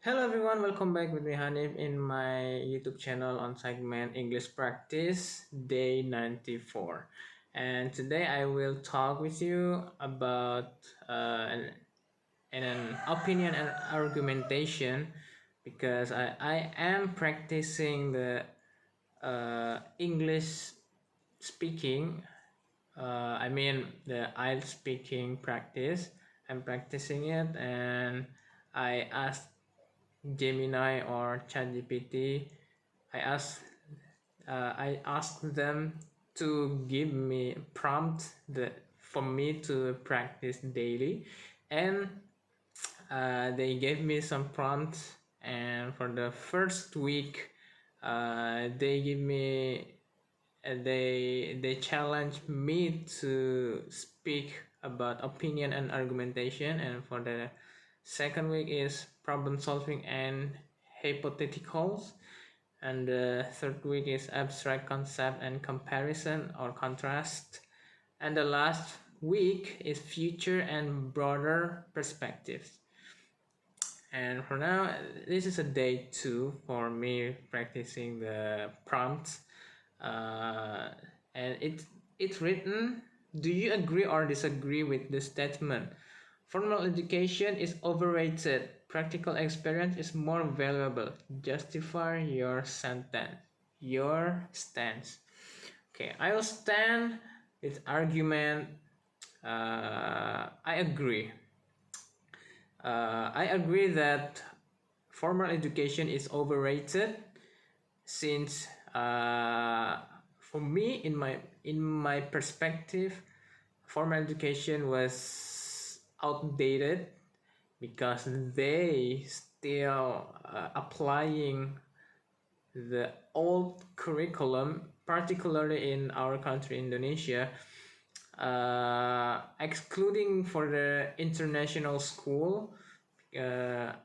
Hello everyone, welcome back with me Hanif in my YouTube channel on segment English Practice Day 94. And today I will talk with you about an opinion and argumentation because I am practicing the English speaking. I mean the IELTS speaking practice. I'm practicing it and I asked Gemini or ChatGPT. I asked I asked them to give me prompt for me to practice daily, and they gave me some prompts. And for the first week, they give me they challenge me to speak about opinion and argumentation, and for the second week is problem solving and hypotheticals, and the third week is abstract concept and comparison or contrast, and the last week is future and broader perspectives. And for now, this is a day 2 for me practicing the prompts, uh, and it's written. Do you agree or disagree with the statement? Formal education is overrated. Practical experience is more valuable. Justify your sentence. Your stance. Okay, I will stand with argument. I agree. I agree that formal education is overrated since for me in my perspective, formal education was outdated because they still applying the old curriculum, particularly in our country Indonesia, excluding for the international school. I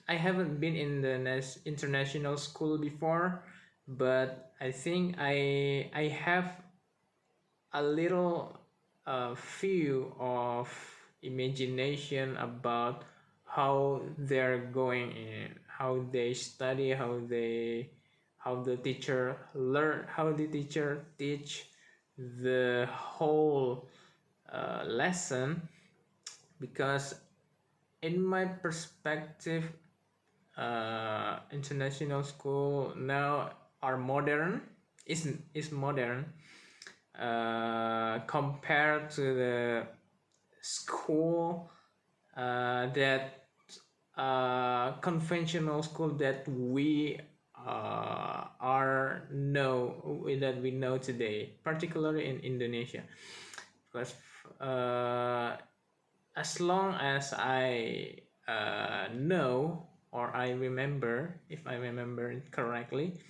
haven't been in the international school before, but I think I have a little view of imagination about how they're going in, how they study, how the teacher learn, how the teacher teach the whole lesson. Because in my perspective, international school now are modern, is modern compared to the school that conventional school that we know today, particularly in Indonesia. Because as long as I know or I remember, if I remember it correctly,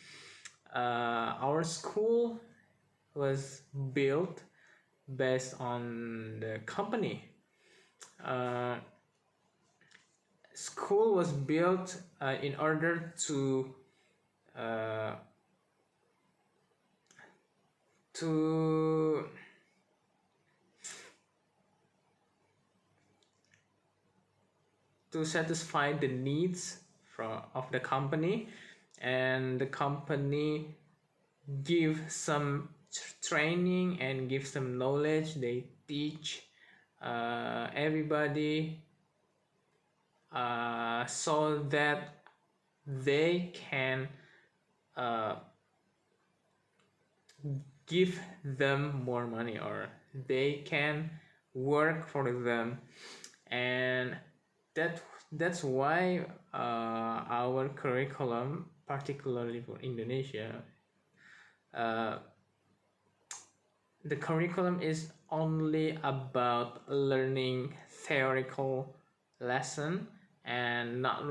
our school was built based on the company. Uh, School was built in order uh, to to satisfy the needs of the company, and the company give some training and give some knowledge. They teach everybody so that they can uh, give them more money, or they can work for them. And that that's why our curriculum, particularly for Indonesia, uh, the curriculum is only about learning theoretical lesson, and uh,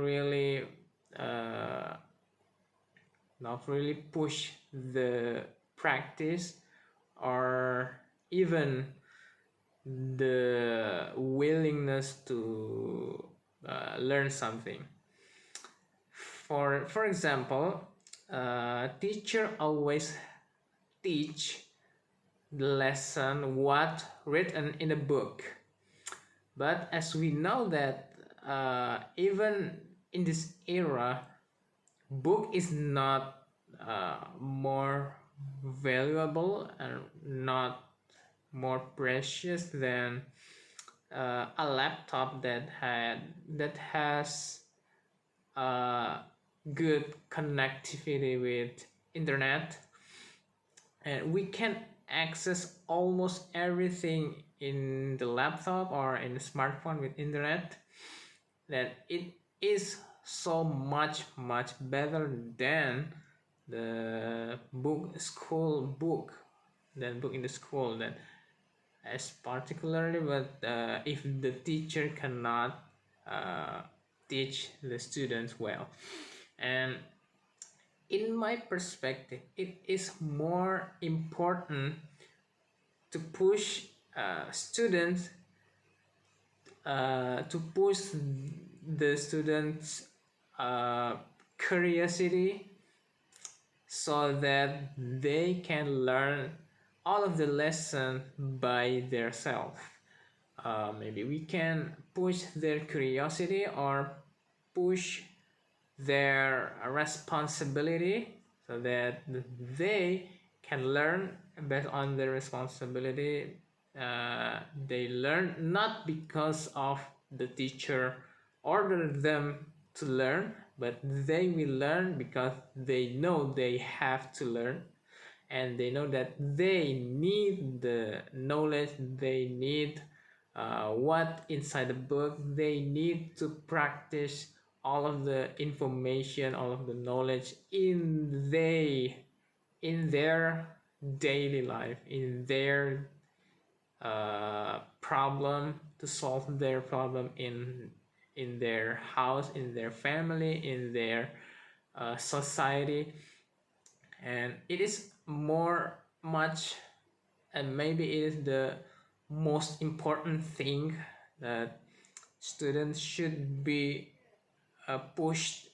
not really push the practice or even the willingness to learn something. For example, teacher always teach the lesson what written in a book, but as we know that even in this era, book is not more valuable and not more precious than a laptop that has good connectivity with internet, and we can access almost everything in the laptop or in the smartphone with internet, that it is so much better than the book than book in the school, that as particularly, but if the teacher cannot uh, teach the students well. And in my perspective, it is more important to push students to push the students curiosity, so that they can learn all of the lesson by themselves. Maybe we can push their curiosity or push their responsibility, so that they can learn based on their responsibility. They learn not because of the teacher ordered them to learn, but they will learn because they know they have to learn, and they know that they need the knowledge, they need what inside the book, they need to practice all of the information, all of the knowledge in their daily life, in their problem, to solve their problem in their house, in their family, in their society. And it is more much, and maybe it is the most important thing, that students should be pushed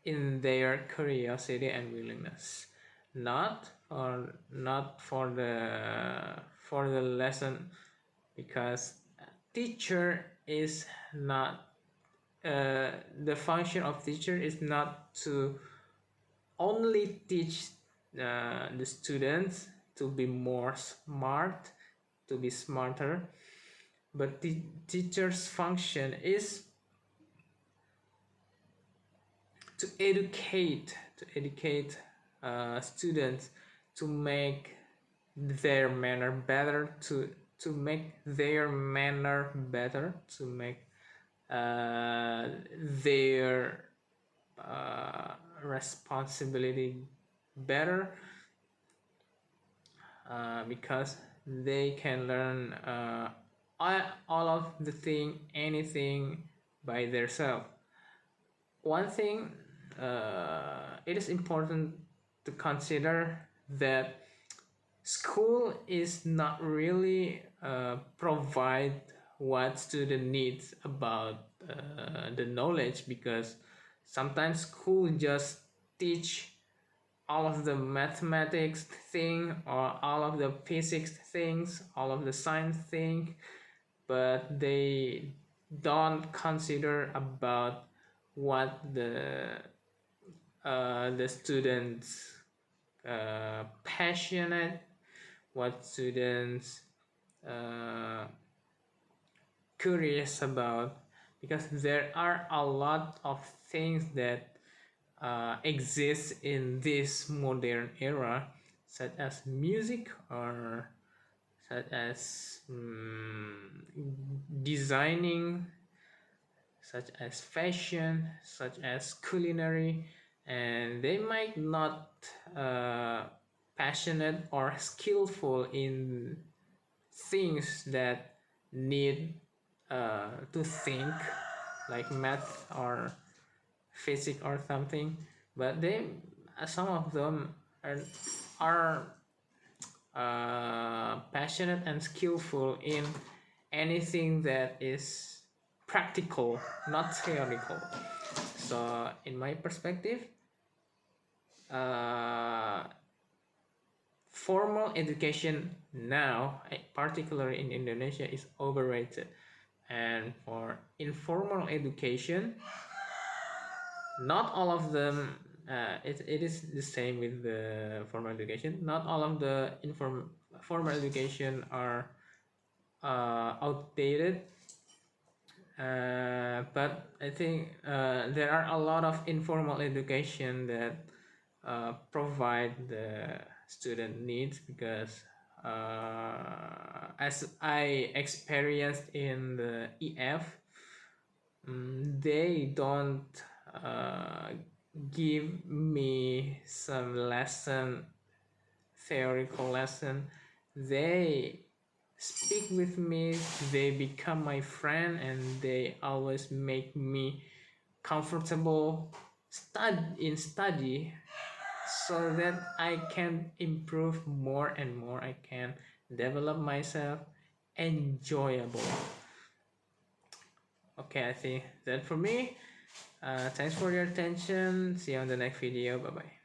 in their curiosity and willingness, not for the lesson, because teacher is not the function of teacher is not to only teach the students to be more smart, to be smarter, but the teacher's function is to educate students, to make their manner better, to make their manner better, to make their responsibility better, because they can learn all of the thing, anything by themselves. One thing, it is important to consider that school is not really provide what student needs about the knowledge, because sometimes school just teach all of the mathematics thing, or all of the physics things, all of the science thing, but they don't consider about what the students passionate, what students uh, curious about, because there are a lot of things that exist in this modern era, such as music, or such as designing, such as fashion, such as culinary, and they might not passionate or skillful in things that need to think, like math or physics or something, but they some of them are passionate and skillful in anything that is practical, not theoretical. So in my perspective, uh, formal education now, particularly in Indonesia, is overrated, and for informal education, Not all of them. It is the same with the formal education. Not all of the formal education are outdated, but I think there are a lot of informal education that provide the student needs, because as I experienced in the EF, they don't uh, give me some lesson, theoretical lesson. They speak with me, they become my friend, and they always make me comfortable study, so that I can improve more and more. I can develop myself enjoyable. Okay, I think that for me. Thanks for your attention. See you on the next video. Bye bye.